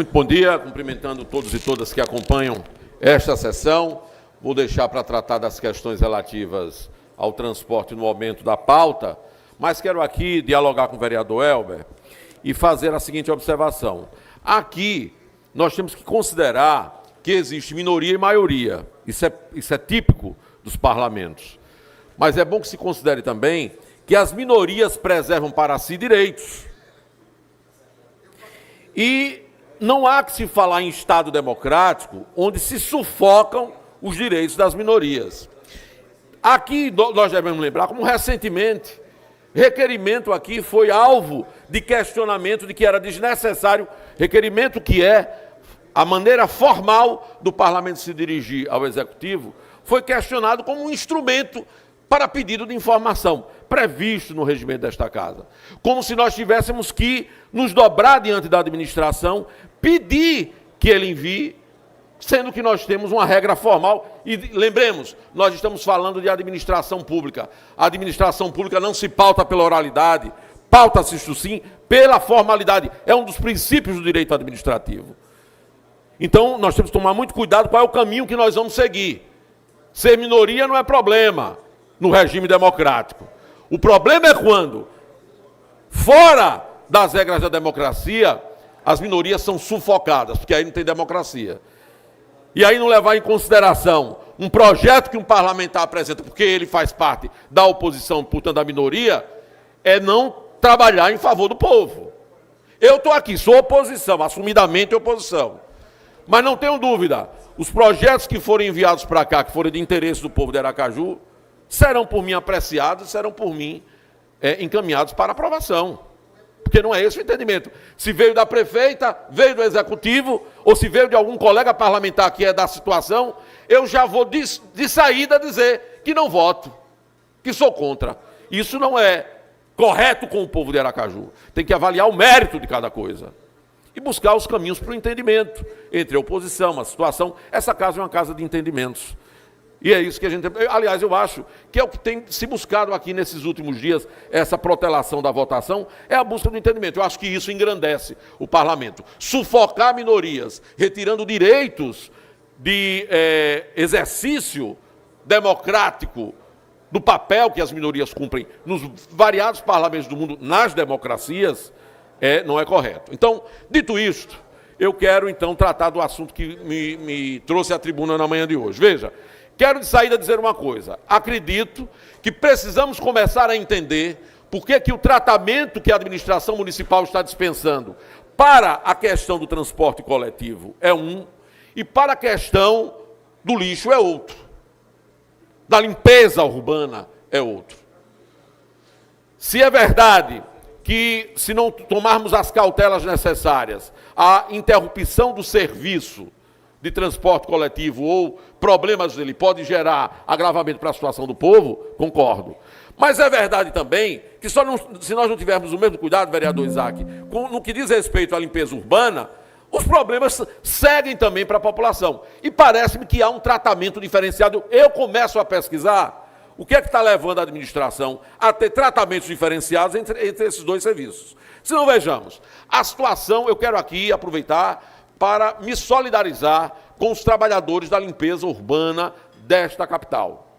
Muito bom dia, cumprimentando todos e todas que acompanham esta sessão. Vou deixar para tratar das questões relativas ao transporte no aumento da pauta, mas quero aqui dialogar com o vereador Elber e fazer a seguinte observação. Aqui, nós temos que considerar que existe minoria e maioria. Isso é típico dos parlamentos. Mas é bom que se considere também que as minorias preservam para si direitos. E não há que se falar em Estado democrático onde se sufocam os direitos das minorias. Aqui nós devemos lembrar como recentemente requerimento aqui foi alvo de questionamento de que era desnecessário, requerimento que é a maneira formal do parlamento se dirigir ao executivo, foi questionado como um instrumento para pedido de informação, previsto no regimento desta casa. Como se nós tivéssemos que nos dobrar diante da administração, pedir que ele envie, sendo que nós temos uma regra formal. E lembremos, nós estamos falando de administração pública. A administração pública não se pauta pela oralidade, pauta-se, isto sim, pela formalidade. É um dos princípios do direito administrativo. Então, nós temos que tomar muito cuidado qual é o caminho que nós vamos seguir. Ser minoria não é problema no regime democrático. O problema é quando, fora das regras da democracia, as minorias são sufocadas, porque aí não tem democracia. E aí não levar em consideração um projeto que um parlamentar apresenta, porque ele faz parte da oposição, portanto da minoria, é não trabalhar em favor do povo. Eu estou aqui, sou oposição, assumidamente oposição. Mas não tenho dúvida, os projetos que forem enviados para cá, que forem de interesse do povo de Aracaju, serão por mim apreciados, serão por mim encaminhados para aprovação. Porque não é esse o entendimento. Se veio da prefeita, veio do executivo, ou se veio de algum colega parlamentar que é da situação, eu já vou de saída dizer que não voto, que sou contra. Isso não é correto com o povo de Aracaju. Tem que avaliar o mérito de cada coisa e buscar os caminhos para o entendimento entre a oposição, a situação. Essa casa é uma casa de entendimentos. E é isso que a gente... Aliás, eu acho que é o que tem se buscado aqui nesses últimos dias, essa protelação da votação, é a busca do entendimento. Eu acho que isso engrandece o parlamento. Sufocar minorias, retirando direitos de exercício democrático do papel que as minorias cumprem nos variados parlamentos do mundo, nas democracias, não é correto. Então, dito isto, eu quero então tratar do assunto que me trouxe à tribuna na manhã de hoje. Veja, quero de saída dizer uma coisa. Acredito que precisamos começar a entender por que o tratamento que a administração municipal está dispensando para a questão do transporte coletivo é um, e para a questão do lixo é outro. Da limpeza urbana é outro. Se é verdade que, se não tomarmos as cautelas necessárias, a interrupção do serviço de transporte coletivo ou problemas dele pode gerar agravamento para a situação do povo, concordo. Mas é verdade também que se nós não tivermos o mesmo cuidado, vereador Isaac, no que diz respeito à limpeza urbana, os problemas seguem também para a população. E parece-me que há um tratamento diferenciado. Eu começo a pesquisar o que é que está levando a administração a ter tratamentos diferenciados entre esses dois serviços. Se não, vejamos, a situação, eu quero aqui aproveitar para me solidarizar com os trabalhadores da limpeza urbana desta capital,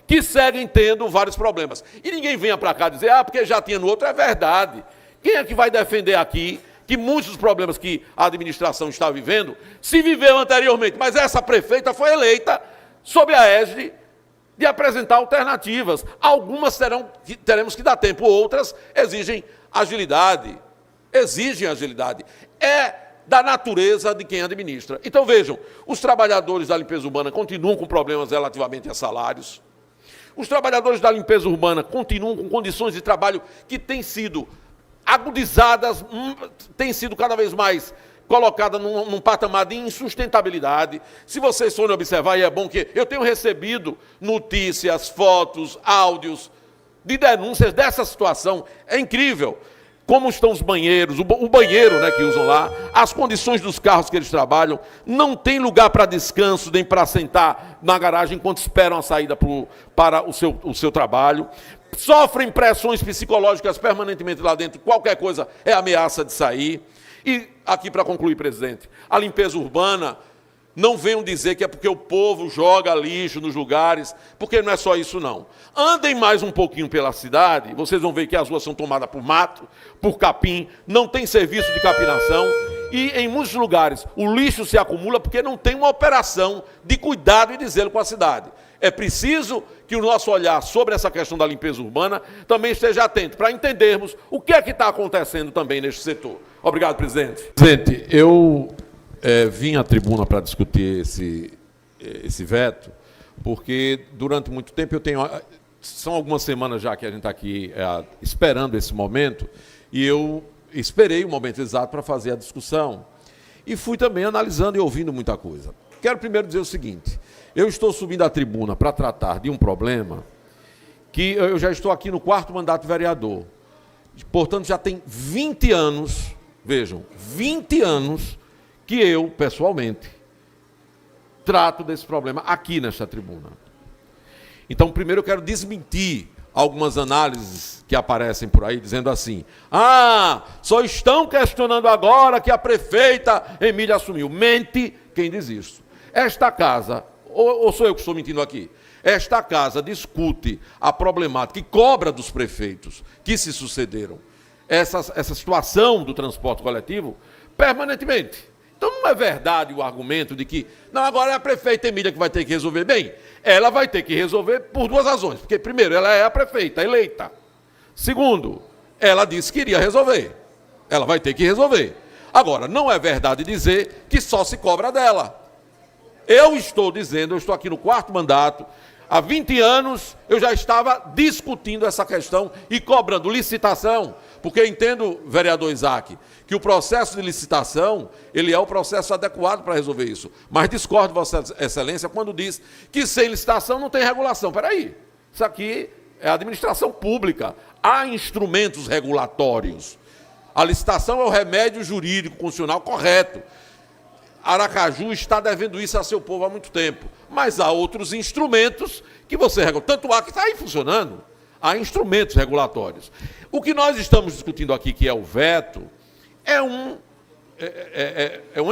que seguem tendo vários problemas. E ninguém venha para cá dizer, porque já tinha no outro, é verdade. Quem é que vai defender aqui que muitos dos problemas que a administração está vivendo, se viveu anteriormente, mas essa prefeita foi eleita sob a égide de apresentar alternativas. Algumas teremos que dar tempo, outras exigem agilidade. É da natureza de quem administra. Então, vejam, os trabalhadores da limpeza urbana continuam com problemas relativamente a salários. Os trabalhadores da limpeza urbana continuam com condições de trabalho que têm sido agudizadas, têm sido cada vez mais colocadas num patamar de insustentabilidade. Se vocês forem observar, e é bom que eu tenho recebido notícias, fotos, áudios de denúncias dessa situação, é incrível. Como estão os banheiros, o banheiro que usam lá, as condições dos carros que eles trabalham, não tem lugar para descanso, nem para sentar na garagem enquanto esperam a saída para o seu trabalho. sofrem pressões psicológicas permanentemente lá dentro, qualquer coisa é ameaça de sair. E aqui para concluir, presidente, a limpeza urbana, não venham dizer que é porque o povo joga lixo nos lugares, porque não é só isso não. Andem mais um pouquinho pela cidade, vocês vão ver que as ruas são tomadas por mato, por capim, não tem serviço de capinação, e em muitos lugares o lixo se acumula porque não tem uma operação de cuidado e de zelo com a cidade. É preciso que o nosso olhar sobre essa questão da limpeza urbana também esteja atento, para entendermos o que é que está acontecendo também neste setor. Obrigado, presidente. Presidente, eu vim à tribuna para discutir esse veto, porque durante muito tempo são algumas semanas já que a gente está aqui esperando esse momento, e eu esperei o momento exato para fazer a discussão. E fui também analisando e ouvindo muita coisa. Quero primeiro dizer o seguinte: eu estou subindo à tribuna para tratar de um problema que eu já estou aqui no 4º mandato de vereador. Portanto, já tem 20 anos, vejam, 20 anos que eu, pessoalmente, trato desse problema aqui nesta tribuna. Então, primeiro eu quero desmentir algumas análises que aparecem por aí, dizendo assim: só estão questionando agora que a prefeita Emília assumiu. Mente quem diz isso. Esta casa, ou sou eu que estou mentindo aqui? Esta casa discute a problemática e cobra dos prefeitos que se sucederam essa situação do transporte coletivo permanentemente. Então não é verdade o argumento de que, não, agora é a prefeita Emília que vai ter que resolver. Bem, ela vai ter que resolver por duas razões. Porque, primeiro, ela é a prefeita eleita. Segundo, ela disse que iria resolver. Ela vai ter que resolver. Agora, não é verdade dizer que só se cobra dela. Eu estou aqui no 4º mandato, há 20 anos eu já estava discutindo essa questão e cobrando licitação, porque eu entendo, vereador Isaac, que o processo de licitação, ele é o processo adequado para resolver isso. Mas discordo de Vossa Excelência quando diz que sem licitação não tem regulação. Espera aí, isso aqui é administração pública, há instrumentos regulatórios. A licitação é o remédio jurídico constitucional correto. Aracaju está devendo isso a seu povo há muito tempo. Mas há outros instrumentos que você regula. Tanto há que está aí funcionando. Há instrumentos regulatórios. O que nós estamos discutindo aqui, que é o veto, é uma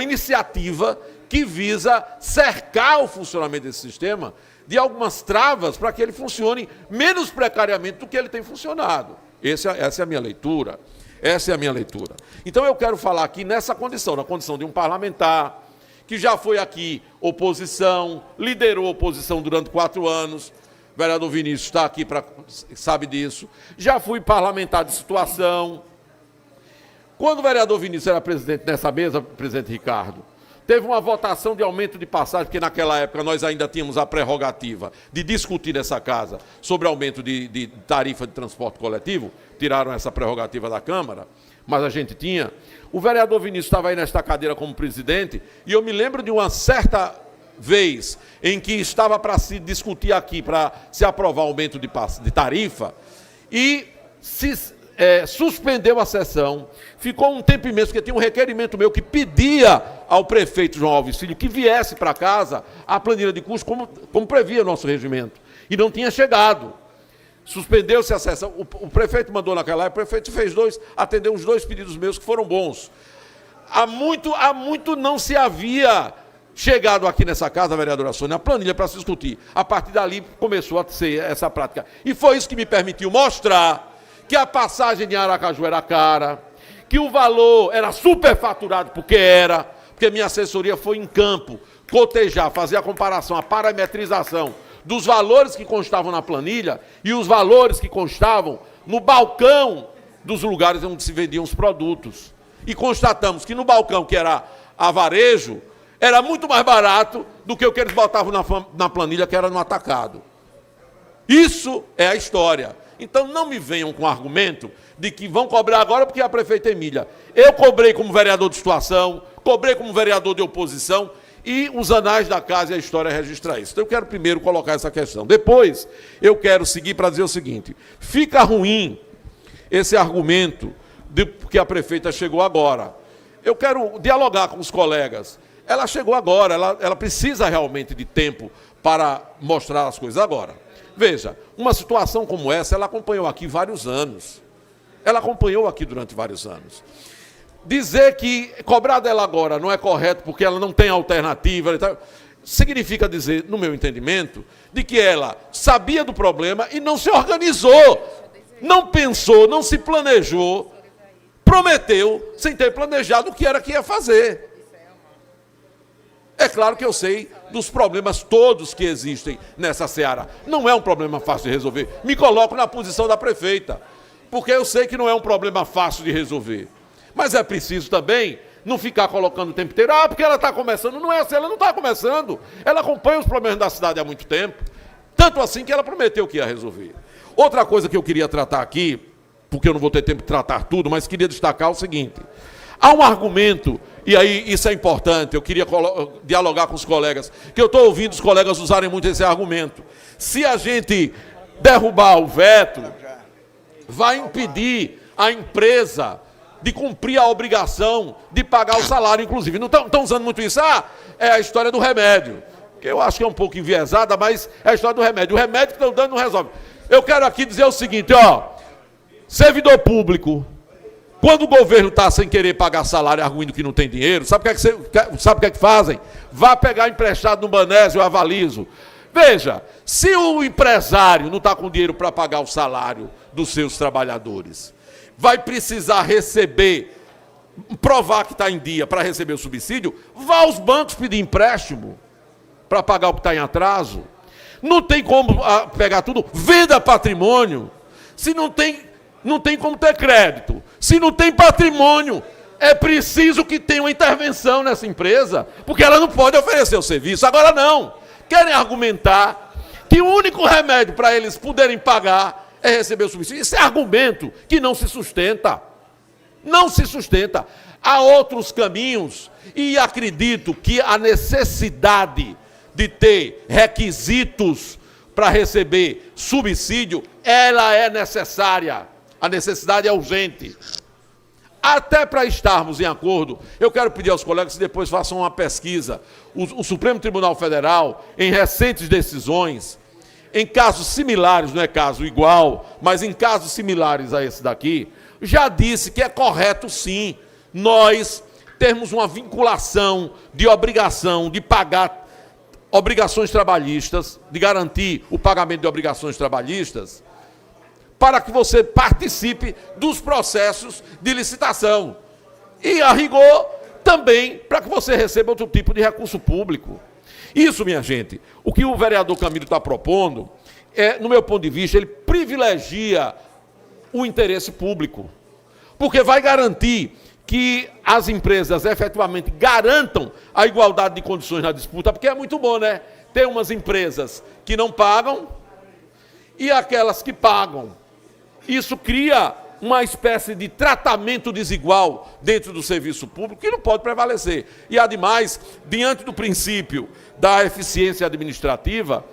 iniciativa que visa cercar o funcionamento desse sistema de algumas travas para que ele funcione menos precariamente do que ele tem funcionado. Essa é a minha leitura. Essa é a minha leitura. Então eu quero falar aqui nessa condição, na condição de um parlamentar, que já foi aqui oposição, liderou oposição durante 4 anos, o vereador Vinícius está aqui, sabe disso, já fui parlamentar de situação. Quando o vereador Vinícius era presidente nessa mesa, presidente Ricardo, teve uma votação de aumento de passagem, porque naquela época nós ainda tínhamos a prerrogativa de discutir nessa casa sobre aumento de tarifa de transporte coletivo, tiraram essa prerrogativa da Câmara, mas a gente tinha. O vereador Vinícius estava aí nesta cadeira como presidente, e eu me lembro de uma certa vez em que estava para se discutir aqui, para se aprovar aumento de tarifa, e suspendeu a sessão, ficou um tempo imenso, porque tinha um requerimento meu que pedia ao prefeito João Alves Filho que viesse para casa a planilha de custo, como previa o nosso regimento, e não tinha chegado. Suspendeu-se a sessão, o prefeito mandou naquela época, o prefeito atendeu uns 2 pedidos meus que foram bons. Há muito não se havia chegado aqui nessa casa, vereadora Sônia, a planilha para se discutir. A partir dali começou a ser essa prática. E foi isso que me permitiu mostrar que a passagem de Aracaju era cara, que o valor era superfaturado, porque minha assessoria foi em campo, cotejar, fazer a comparação, a parametrização dos valores que constavam na planilha e os valores que constavam no balcão dos lugares onde se vendiam os produtos. E constatamos que no balcão, que era a varejo, era muito mais barato do que o que eles botavam na planilha, que era no atacado. Isso é a história. Então não me venham com o argumento de que vão cobrar agora porque é a prefeita Emília. Eu cobrei como vereador de situação, cobrei como vereador de oposição, e os anais da casa e a história registrar isso. Então eu quero primeiro colocar essa questão. Depois eu quero seguir para dizer o seguinte: fica ruim esse argumento de que a prefeita chegou agora. Eu quero dialogar com os colegas. Ela chegou agora, ela precisa realmente de tempo para mostrar as coisas agora. Veja, uma situação como essa, ela acompanhou aqui vários anos. Ela acompanhou aqui durante vários anos. Dizer que cobrar dela agora não é correto porque ela não tem alternativa, significa dizer, no meu entendimento, de que ela sabia do problema e não se organizou, não pensou, não se planejou, prometeu sem ter planejado o que era que ia fazer. É claro que eu sei dos problemas todos que existem nessa seara. Não é um problema fácil de resolver. Me coloco na posição da prefeita, porque eu sei que não é um problema fácil de resolver. Mas é preciso também não ficar colocando o tempo inteiro, porque ela está começando. Não é assim, ela não está começando. Ela acompanha os problemas da cidade há muito tempo. Tanto assim que ela prometeu que ia resolver. Outra coisa que eu queria tratar aqui, porque eu não vou ter tempo de tratar tudo, mas queria destacar o seguinte. Há um argumento, e aí isso é importante, eu queria dialogar com os colegas, que eu estou ouvindo os colegas usarem muito esse argumento. Se a gente derrubar o veto, vai impedir a empresa de cumprir a obrigação de pagar o salário, inclusive. Não estão usando muito isso? É a história do remédio, que eu acho que é um pouco enviesada, mas é a história do remédio. O remédio que estão dando não resolve. Eu quero aqui dizer o seguinte, servidor público, quando o governo está sem querer pagar salário, arguindo que não tem dinheiro, sabe o que é que fazem? Vá pegar emprestado no Banésio ou Avalizo. Veja, se o empresário não está com dinheiro para pagar o salário dos seus trabalhadores, vai precisar receber, provar que está em dia para receber o subsídio, vá aos bancos pedir empréstimo para pagar o que está em atraso. Não tem como pegar tudo, venda patrimônio. Se não tem como ter crédito. Se não tem patrimônio, é preciso que tenha uma intervenção nessa empresa, porque ela não pode oferecer o serviço. Agora não. Querem argumentar que o único remédio para eles poderem pagar é receber o subsídio. Isso é argumento que não se sustenta. Não se sustenta. Há outros caminhos e acredito que a necessidade de ter requisitos para receber subsídio, ela é necessária. A necessidade é urgente. Até para estarmos em acordo, eu quero pedir aos colegas que depois façam uma pesquisa. O Supremo Tribunal Federal, em recentes decisões, em casos similares, não é caso igual, mas em casos similares a esse daqui, já disse que é correto, sim, nós termos uma vinculação de obrigação de pagar obrigações trabalhistas, de garantir o pagamento de obrigações trabalhistas, para que você participe dos processos de licitação. E, a rigor, também para que você receba outro tipo de recurso público. Isso, minha gente, o que o vereador Camilo está propondo, no meu ponto de vista, ele privilegia o interesse público, porque vai garantir que as empresas efetivamente garantam a igualdade de condições na disputa, porque é muito bom, né? Tem umas empresas que não pagam e aquelas que pagam. Isso cria uma espécie de tratamento desigual dentro do serviço público que não pode prevalecer. E, ademais, diante do princípio da eficiência administrativa,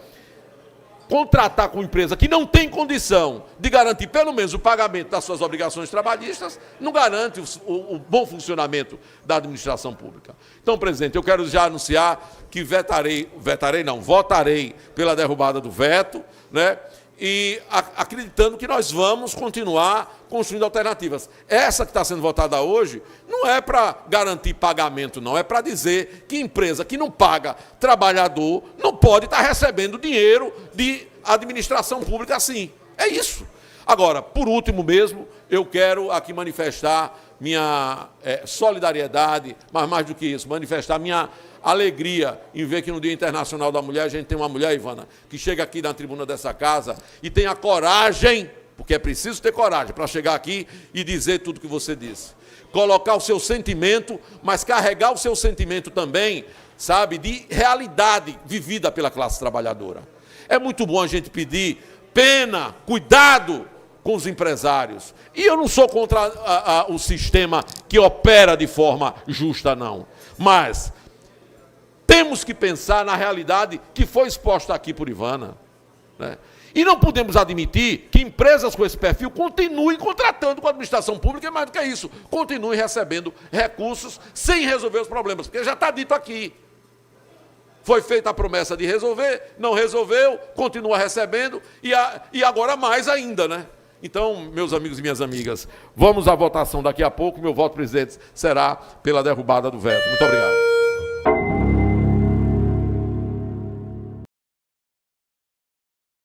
contratar com empresa que não tem condição de garantir pelo menos o pagamento das suas obrigações trabalhistas, não garante o bom funcionamento da administração pública. Então, presidente, eu quero já anunciar que votarei pela derrubada do veto, né? E acreditando que nós vamos continuar construindo alternativas. Essa que está sendo votada hoje não é para garantir pagamento, não. É para dizer que empresa que não paga trabalhador não pode estar recebendo dinheiro de administração pública assim. É isso. Agora, por último mesmo, eu quero aqui manifestar minha solidariedade, mas mais do que isso, manifestar minha alegria em ver que no Dia Internacional da Mulher a gente tem uma mulher, Ivana, que chega aqui na tribuna dessa casa e tem a coragem, porque é preciso ter coragem para chegar aqui e dizer tudo que você disse. Colocar o seu sentimento, mas carregar o seu sentimento também, sabe, de realidade vivida pela classe trabalhadora. É muito bom a gente pedir pena, cuidado com os empresários. E eu não sou contra o sistema que opera de forma justa, não. Mas temos que pensar na realidade que foi exposta aqui por Ivana, né? E não podemos admitir que empresas com esse perfil continuem contratando com a administração pública, e mais do que isso, continuem recebendo recursos sem resolver os problemas, porque já está dito aqui. Foi feita a promessa de resolver, não resolveu, continua recebendo, e agora mais ainda, né? Então, meus amigos e minhas amigas, vamos à votação daqui a pouco. Meu voto, presidente, será pela derrubada do veto. Muito obrigado.